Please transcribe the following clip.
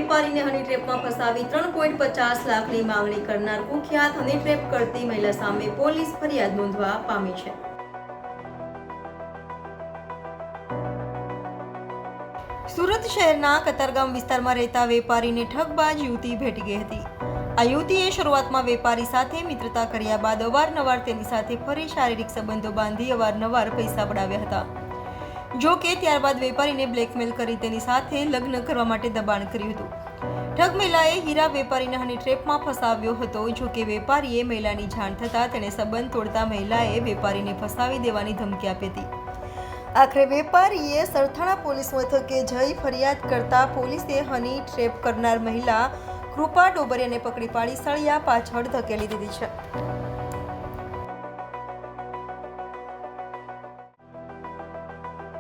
વેપારીને હની ટ્રેપમાં ફસાવી 3.50 લાખની માંગણી કરનાર કુખ્યાત હની ટ્રેપ કરતી મહિલા સામે પોલીસ ફરિયાદ નોંધવા પામી છે। સુરત શહેરના કતારગામ વિસ્તારમાં રહેતા વેપારીને ઠગબાજ યુવતી ભેટી ગઈ હતી। આ યુવતીએ શરૂઆતમાં વેપારી સાથે મિત્રતા કર્યા બાદ અવારનવાર તેની સાથે ફરી શારીરિક સંબંધો બાંધી અવારનવાર પૈસા પડાવ્યા હતા। જો કે ત્યારબાદ વેપારીને બ્લેકમેલ કરી તેની સાથે લગ્ન કરવા માટે દબાણ કર્યું હતું। ઠગ મહિલાએ હીરા વેપારીને હની ટ્રેપમાં ફસાવ્યો હતો। જો કે વેપારીએ મહિલાની જાણ થતાં તેણે સંબંધ તોડતા મહિલાએ વેપારીને ફસાવી દેવાની ધમકી આપી હતી। આખરે વેપારીએ સરથાણા પોલીસ મથકે જઈ ફરિયાદ કરતા પોલીસે હની ટ્રેપ કરનાર મહિલા કૃપા ડોબરિયાને પકડી પાડી સળિયા પાછળ ધકેલી દીધી છે।